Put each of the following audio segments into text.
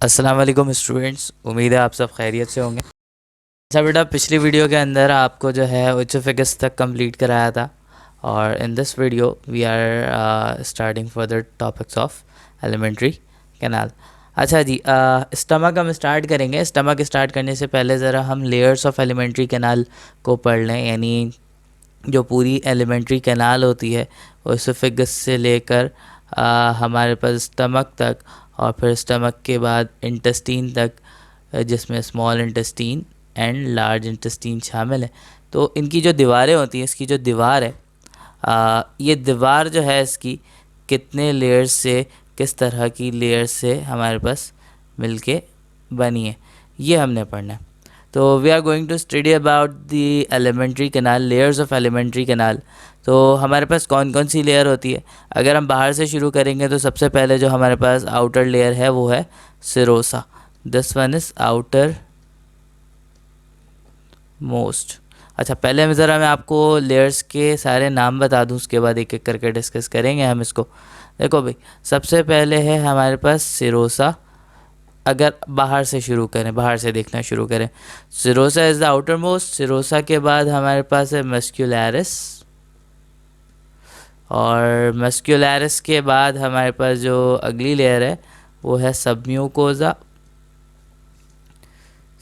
अस्सलाम वालेकुम स्टूडेंट्स, उम्मीद है आप सब खैरियत से होंगे। अच्छा बेटा, पिछली वीडियो के अंदर आपको जो है उच्च फिजिक्स तक कंप्लीट कराया था और in this video we are starting further topics of elementary canal. अच्छा जी, स्टमक हम स्टार्ट करेंगे। स्टमक स्टार्ट करने से पहले ज़रा हम लेयर्स ऑफ एलिमेंट्री कैनाल को पढ़ लें, यानी जो पूरी एलिमेंट्री कैनाल होती है ओसोफेगस से लेकर हमारे पास स्टमक तक, और फिर स्टमक के बाद इंटेस्टीन तक, जिसमें small intestine and large intestine शामिल है। तो इनकी जो दीवारें होती हैं, इसकी जो दीवार है, ये दीवार जो है इसकी कितने लेयर्स से, किस तरह की लेयर्स से हमारे पास मिलके बनी है, ये हमने पढ़ना है। तो we are going to study about the alimentary canal, layers of elementary canal. तो हमारे पास कौन कौन सी लेयर होती है? अगर हम बाहर से शुरू करेंगे तो सबसे पहले जो हमारे पास आउटर लेयर है वो है serosa. This one is outer most. अच्छा, पहले मैं आपको लेयर्स के सारे नाम बता दूं, उसके बाद एक एक करके डिस्कस करेंगे हम इसको। देखो भाई, सबसे पहले है हमारे पास सिरोसा। अगर बाहर से शुरू करें, बाहर से देखना शुरू करें, serosa is the outer most. Serosa के बाद हमारे पास है मस्क्यूलैरिस, और मस्क्यूलैरिस के बाद हमारे पास जो अगली लेयर है वो है सबम्यूकोजा।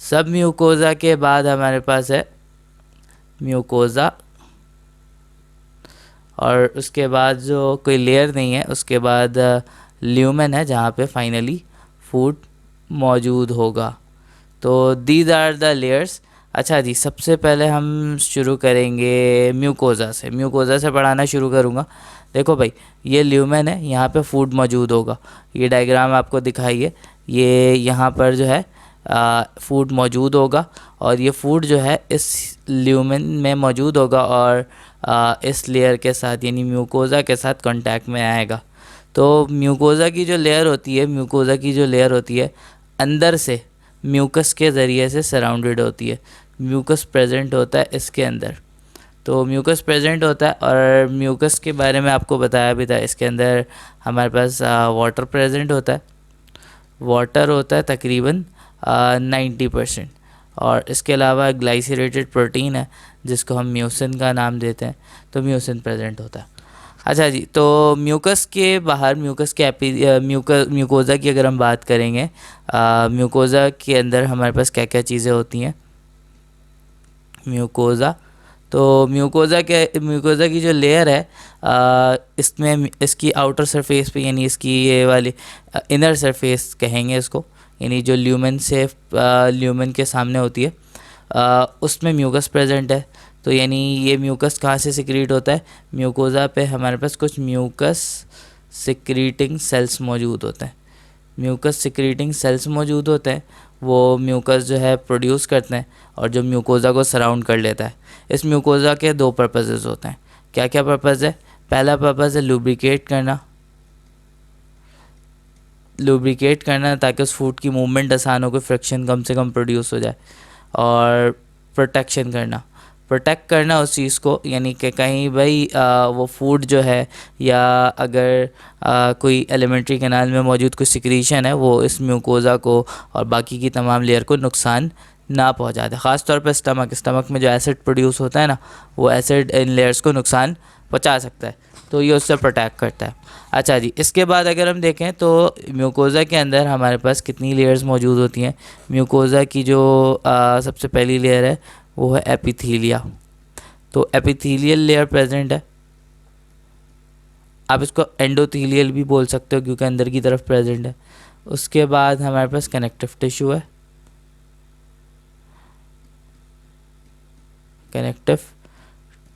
सबम्यूकोजा के बाद हमारे पास है म्यूकोजा, और उसके बाद जो कोई लेयर नहीं है उसके बाद ल्यूमेन है, जहाँ पे फाइनली फूड मौजूद होगा। तो दीज आर द लेयर्स। अच्छा जी, सबसे पहले हम शुरू करेंगे म्यूकोज़ा से। म्यूकोज़ा से पढ़ाना शुरू करूँगा। देखो भाई, ये ल्यूमेन है, यहाँ पे फूड मौजूद होगा। ये डायग्राम आपको दिखाइए, ये यहाँ पर जो है फूड मौजूद होगा, और ये फूड जो है इस ल्यूमेन में मौजूद होगा और इस लेयर के साथ यानी म्यूकोज़ा के साथ कांटेक्ट में आएगा। तो म्यूकोज़ा की जो लेयर होती है, म्यूकोज़ा की जो लेयर होती है अंदर से म्यूकस के ज़रिए से सराउंडेड होती है। म्यूकस प्रेजेंट होता है इसके अंदर। तो म्यूकस प्रेजेंट होता है, और म्यूकस के बारे में आपको बताया भी था, इसके अंदर हमारे पास वाटर प्रेजेंट होता है। वाटर होता है तकरीबन 90%, और इसके अलावा ग्लाइसरेटेड प्रोटीन है जिसको हम म्यूसिन का नाम देते हैं। तो म्यूसिन प्रेजेंट होता है। अच्छा जी, तो म्यूकस के बाहर, म्यूकस के म्यूकोज़ा की अगर हम बात करेंगे, म्यूकोज़ा के अंदर हमारे पास क्या क्या चीज़ें होती हैं। म्यूकोज़ा, तो म्यूकोज़ा की जो लेयर है, इसमें इसकी आउटर सरफेस पे, यानी इसकी ये वाली इनर सरफेस कहेंगे इसको, यानी जो ल्यूमेन से ल्यूमेन के सामने होती है, उसमें म्यूकस प्रेजेंट है। तो यानी ये म्यूकस कहाँ से सिक्रीट होता है? म्यूकोज़ा पे हमारे पास कुछ म्यूकस सिक्रीटिंग सेल्स मौजूद होते हैं। म्यूकस सिक्रीटिंग सेल्स मौजूद होते हैं, वो म्यूकस जो है प्रोड्यूस करते हैं और जो म्यूकोज़ा को सराउंड कर लेता है। इस म्यूकोज़ा के दो पर्पसेस होते हैं। क्या क्या पर्पज़ है? पहला पर्पज़ है लुब्रिकेट करना, लुब्रिकेट करना ताकि उस फूड की मूवमेंट आसान हो, कोई फ्रिक्शन कम से कम प्रोड्यूस हो जाए। और प्रोटेक्शन करना, प्रोटेक्ट करना उस चीज़ को, यानी कि कहीं भाई वो फूड जो है, या अगर कोई एलिमेंट्री कैनाल में मौजूद कोई सिक्रीशन है, वो इस म्यूकोज़ा को और बाकी की तमाम लेयर को नुकसान ना पहुंचाते। ख़ास तौर पर स्टमक में जो एसिड प्रोड्यूस होता है ना, वो एसिड इन लेयर्स को नुकसान पहुंचा सकता है, तो ये उससे प्रोटेक्ट करता है। अच्छा जी, इसके बाद अगर हम देखें तो म्यूकोज़ा के अंदर हमारे पास कितनी लेयर्स मौजूद होती हैं। म्यूकोज़ा की जो सबसे पहली लेयर है वो है एपिथीलिया। तो एपिथीलियल लेयर प्रेजेंट है, आप इसको एंडोथीलियल भी बोल सकते हो क्योंकि अंदर की तरफ प्रेजेंट है। उसके बाद हमारे पास कनेक्टिव टिश्यू है, कनेक्टिव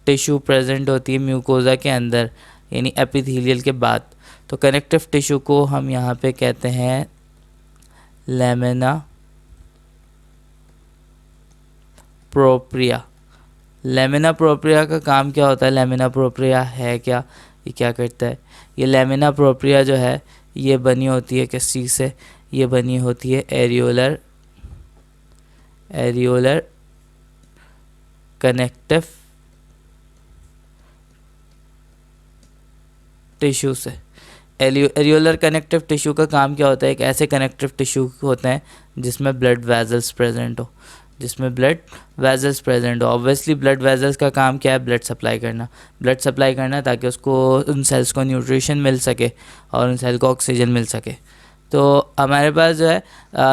टिश्यू प्रेजेंट होती है म्यूकोज़ा के अंदर, यानी एपिथीलियल के बाद। तो कनेक्टिव टिश्यू को हम यहाँ पे कहते हैं लेमिना प्रोप्रिया। लेमिना प्रोप्रिया का काम क्या होता है? लेमिना प्रोप्रिया है क्या, ये क्या करता है? ये लेमिना प्रोप्रिया जो है ये बनी होती है किस चीज़ से? ये बनी होती है एरियोलर कनेक्टिव टिश्यू से। एरियोलर कनेक्टिव टिश्यू का काम क्या होता है? एक ऐसे कनेक्टिव टिश्यू होते हैं जिसमें ब्लड वेजल्स प्रेजेंट हो, जिसमें ब्लड वेजल्स प्रेजेंट हो। ऑब्वियसली ब्लड वेजल्स का काम क्या है? ब्लड सप्लाई करना, ब्लड सप्लाई करना ताकि उसको, उन सेल्स को न्यूट्रिशन मिल सके और उन सेल को ऑक्सीजन मिल सके। तो हमारे पास जो है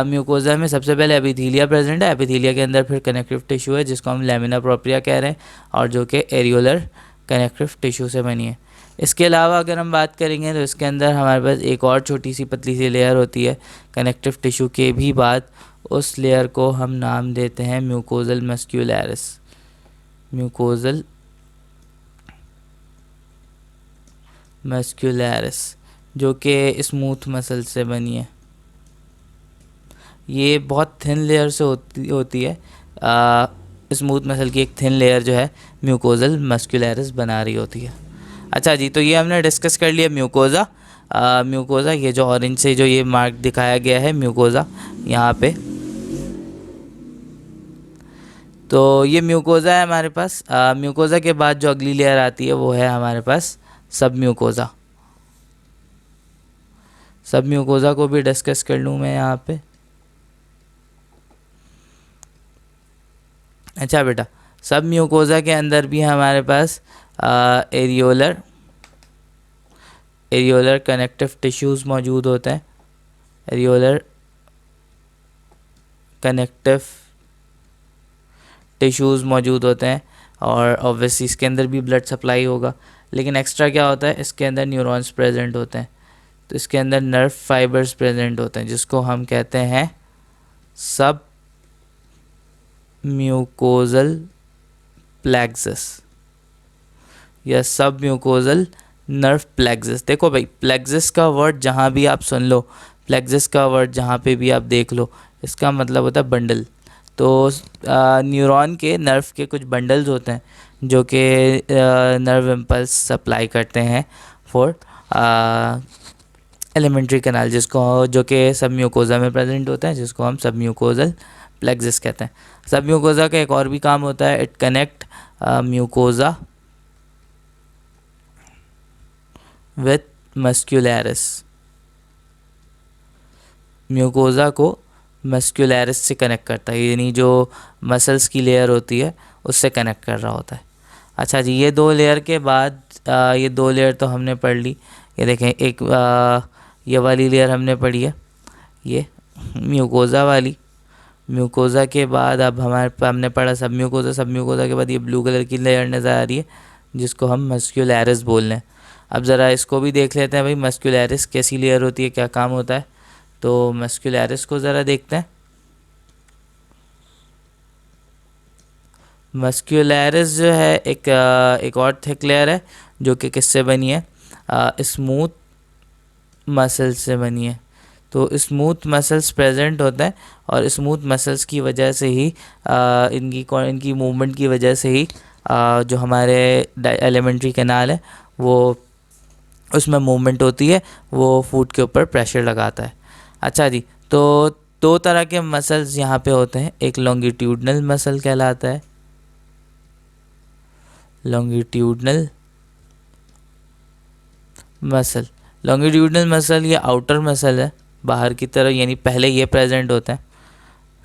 म्यूकोजा में सबसे पहले एपिथीलिया प्रेजेंट है। एपिथीलिया के अंदर फिर कनेक्टिव टिश्यू है जिसको हम लैमिना प्रोप्रिया कह रहे हैं, और जो कि एरियोलर कनेक्टिव टिश्यू से बनी है। इसके अलावा अगर हम बात करेंगे तो इसके अंदर हमारे पास एक और छोटी सी पतली सी लेयर होती है कनेक्टिव टिश्यू के भी बाद। उस लेयर को हम नाम देते हैं म्यूकोजल मस्क्यूलरिस, म्यूकोजल मस्क्यूलरिस, जो कि स्मूथ मसल से बनी है। ये बहुत थिन लेयर से होती है। स्मूथ मसल की एक थिन लेयर जो है म्यूकोजल मस्क्यूलरिस बना रही होती है। अच्छा जी, तो ये हमने डिस्कस कर लिया म्यूकोजा। म्यूकोजा, ये जो ऑरेंज से जो ये मार्क दिखाया गया है म्यूकोजा यहाँ पे, तो ये म्यूकोजा है हमारे पास। म्यूकोजा के बाद जो अगली लेयर आती है वो है हमारे पास सब म्यूकोजा। सब म्यूकोजा को भी डिस्कस कर लूँ मैं यहाँ पे। अच्छा बेटा, सब म्यूकोजा के अंदर भी हमारे पास एरियोलर कनेक्टिव टिश्यूज़ मौजूद होते हैं। एरियोलर कनेक्टिव टिश्यूज़ मौजूद होते हैं और ऑब्वियसली इसके अंदर भी ब्लड सप्लाई होगा। लेकिन एक्स्ट्रा क्या होता है? इसके अंदर न्यूरॉन्स प्रेजेंट होते हैं। तो इसके अंदर नर्व फाइबर्स प्रेजेंट होते हैं जिसको हम कहते हैं सब म्यूकोजल प्लेक्सस या सब म्यूकोजल नर्व प्लेक्सस। देखो भाई, प्लेक्सस का वर्ड जहाँ भी आप सुन लो, प्लेक्सस का वर्ड जहाँ पे भी आप देख लो, इसका मतलब होता है बंडल। तो न्यूरॉन के, नर्व के कुछ बंडल्स होते हैं जो कि नर्व इम्पल्स सप्लाई करते हैं फॉर एलिमेंट्री कैनाल, जिसको, जो कि सब म्यूकोजा में प्रेजेंट होता है, जिसको हम सब म्यूकोजल प्लेक्सस कहते हैं। सब म्यूकोजा का एक और भी काम होता है, it connect mucosa with muscularis. Mucosa को मस्क्यूलरिस से कनेक्ट करता है, यानी जो मसल्स की लेयर होती है उससे कनेक्ट कर रहा होता है। अच्छा जी, ये दो लेयर के बाद ये दो लेयर तो हमने पढ़ ली। ये देखें, एक ये वाली लेयर हमने पढ़ी है, ये म्यूकोजा वाली। म्यूकोजा के बाद अब हमने पढ़ा सब म्यूकोजा। सब म्यूकोजा के बाद ये ब्लू कलर की लेयर नज़र आ रही है जिसको हम मस्क्यूलरिस बोल रहे हैं। अब ज़रा इसको भी देख लेते हैं भाई, मस्क्यूलरिस कैसी लेयर होती है, क्या काम होता है। तो मस्क्यूलरिस को ज़रा देखते हैं। मस्क्यूलरिस जो है एक और थिक लेयर है जो कि किससे बनी है? स्मूथ मसल से बनी है। तो स्मूथ मसल्स प्रेजेंट होते हैं और स्मूथ मसल्स की वजह से ही इनकी मूवमेंट की वजह से ही जो हमारे एलिमेंट्री कैनाल है वो, उसमें मूवमेंट होती है, वो फूड के ऊपर प्रेशर लगाता है। अच्छा जी, तो दो तरह के मसल्स यहाँ पे होते हैं। एक लॉन्गिट्यूडनल मसल कहलाता है, लॉन्गिट्यूडनल मसल। लॉन्गिट्यूडनल मसल ये आउटर मसल है, बाहर की तरफ, यानी पहले ये प्रेजेंट होता है,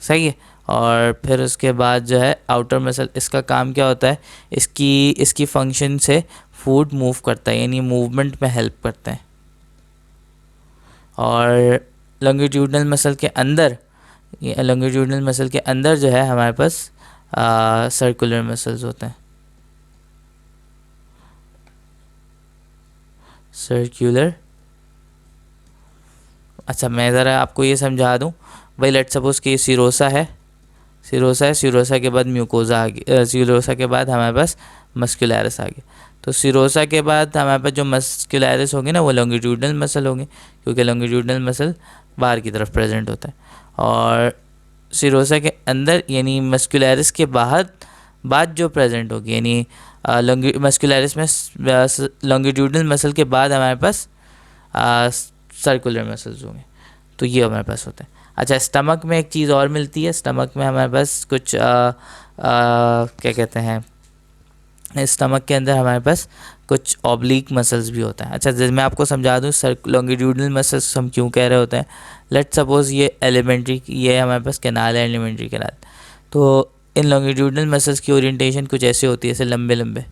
सही है। और फिर उसके बाद जो है आउटर मसल, इसका काम क्या होता है? इसकी फंक्शन से फूड मूव करता है, यानी मूवमेंट में हेल्प करता है। और लॉन्गिट्यूडनल मसल के अंदर, लॉन्गिट्यूडनल मसल के अंदर जो है हमारे पास सर्कुलर मसल्स होते हैं, सर्कुलर। अच्छा, मैं ज़रा आपको ये समझा दूं भाई, लेट सपोज कि सिरोसा है, सिरोसा के बाद म्यूकोजा आ गया, सिरोसा के बाद हमारे पास मस्क्यूलरिस आ गया। तो सिरोसा के बाद हमारे पास जो मस्क्यूलरिस होंगे ना, वो लॉन्गिट्यूडनल मसल होंगे, क्योंकि लॉन्गिट्यूडनल मसल बाहर की तरफ प्रेजेंट होता है। और सिरोसा के अंदर, यानी मस्क्यूलरिस के बाद जो प्रेजेंट होगी, यानी मस्क्यूलरिस में लॉन्गिट्यूडनल मसल के बाद हमारे पास सर्कुलर मसल्स होंगे। तो ये हमारे पास होता है। अच्छा, स्टमक में एक चीज़ और मिलती है। स्टमक में हमारे पास कुछ क्या कहते हैं, स्टमक के अंदर हमारे पास कुछ ऑब्लिक मसल्स भी होता है। अच्छा, जैसे मैं आपको समझा दूँ लॉन्गिट्यूडनल मसल्स हम क्यों कह रहे होते हैं। लेट सपोज ये एलिमेंट्री, ये हमारे पास कैनाल है, एलिमेंट्री कैनाल। तो इन लॉन्गिट्यूडनल मसल्स की ओरिएंटेशन कुछ ऐसे होती है, ऐसे लंबे लंबे,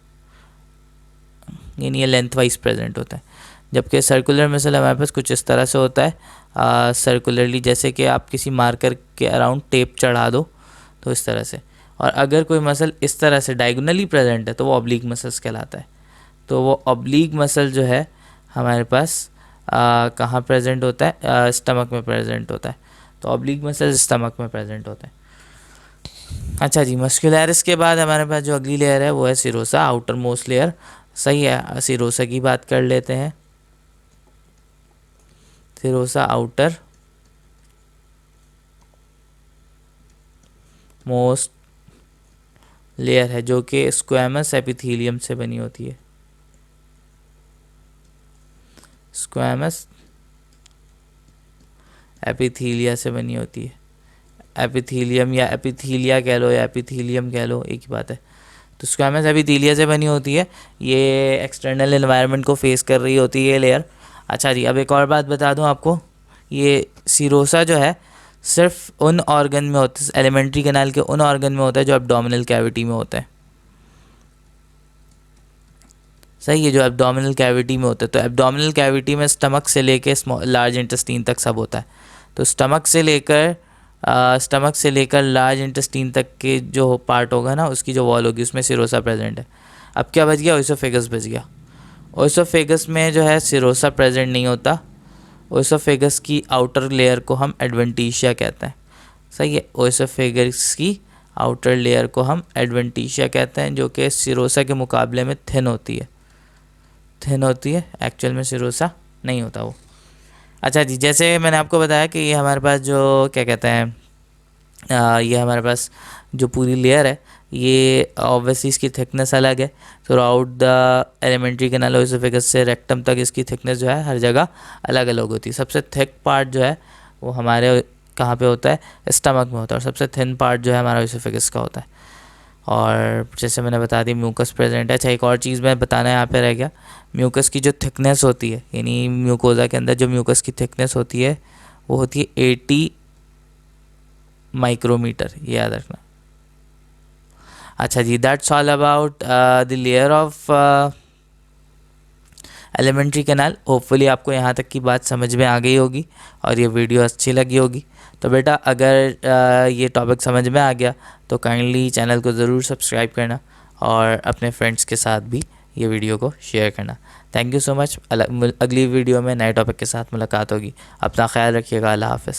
यानी ये लेंथ वाइज प्रेजेंट होता है। जबकि सर्कुलर मसल हमारे पास कुछ इस तरह से होता है, सर्कुलरली, जैसे कि आप किसी मार्कर के अराउंड टेप चढ़ा दो तो इस तरह से। और अगर कोई मसल इस तरह से डायगोनली प्रेजेंट है तो वो ऑब्लिक मसल्स कहलाता है। तो वो ऑब्लिक मसल जो है हमारे पास कहाँ प्रेजेंट होता है, स्टमक में प्रेजेंट होता है। तो ऑब्लिक मसल स्टमक में प्रेजेंट होता है। अच्छा जी, मस्कुलरिस के बाद हमारे पास जो अगली लेयर है वो है सिरोसा, आउटर मोस्ट लेयर। सही है, सिरोसा की बात कर लेते हैं। सिरोसा आउटर मोस्ट लेयर है जो कि स्क्वैमस एपिथेलियम से बनी होती है। स्क्वैमस एपिथेलिया से बनी होती है। एपिथेलियम या एपिथेलिया कह लो या एपिथेलियम कह लो, एक ही बात है। तो स्क्वैमस एपिथेलिया से बनी होती है। ये एक्सटर्नल एनवायरनमेंट को फेस कर रही होती है ये लेयर। अच्छा जी, अब एक और बात बता दूं आपको, ये सिरोसा जो है सिर्फ उन ऑर्गन में होता है, एलिमेंट्री कैनाल के उन ऑर्गन में होता है जो एब्डोमिनल कैविटी में होता है। सही है, जो एब्डोमिनल कैविटी में होता है। तो एब्डोमिनल कैविटी में स्टमक से लेकर लार्ज इंटेस्टीन तक सब होता है। तो स्टमक से लेकर लार्ज इंटेस्टीन तक के जो पार्ट होगा ना, उसकी जो वॉल होगी उसमें सिरोसा प्रेजेंट है। अब क्या बच गया, ओइसोफेगस बच गया। ओइसोफेगस में जो है सिरोसा प्रेजेंट नहीं होता। ओइसोफेगस की आउटर लेयर को हम एडवेंटिशिया कहते हैं। सही है, ओइसोफेगस की आउटर लेयर को हम एडवेंटिशिया कहते हैं, जो कि सिरोसा के मुकाबले में थिन होती है। एक्चुअल में सिरोसा नहीं होता वो। अच्छा जी, जैसे मैंने आपको बताया कि ये हमारे पास जो क्या कहते हैं, ये हमारे पास जो पूरी लेयर है, ये ऑब्वियसली इसकी थिकनेस अलग है। Through out the alimentary canal oesophagus से रेक्टम तक इसकी थिकनेस जो है हर जगह अलग अलग होती है। सबसे थिक पार्ट जो है वो हमारे कहाँ पे होता है, स्टमक में होता है। और सबसे थिन पार्ट जो है हमारा ओइसोफेगस का होता है। और जैसे मैंने बता दी म्यूकस प्रेजेंट है। अच्छा, एक और चीज़ मैं बताना यहाँ पे रह गया, म्यूकस की जो थिकनेस होती है, यानी म्यूकोजा के अंदर जो म्यूकस की थिकनेस होती है वो होती है 80 माइक्रोमीटर, ये याद रखना। अच्छा जी, that's all about the layer of elementary canal. Hopefully आपको यहाँ तक की बात समझ में आ गई होगी और ये वीडियो अच्छी लगी होगी। तो बेटा, अगर ये टॉपिक समझ में आ गया तो काइंडली चैनल को ज़रूर सब्सक्राइब करना और अपने फ्रेंड्स के साथ भी ये वीडियो को शेयर करना। Thank you so much. अगली वीडियो में नए टॉपिक के साथ मुलाकात होगी। अपना ख्याल रखिएगा। अल्लाह हाफ़िज़।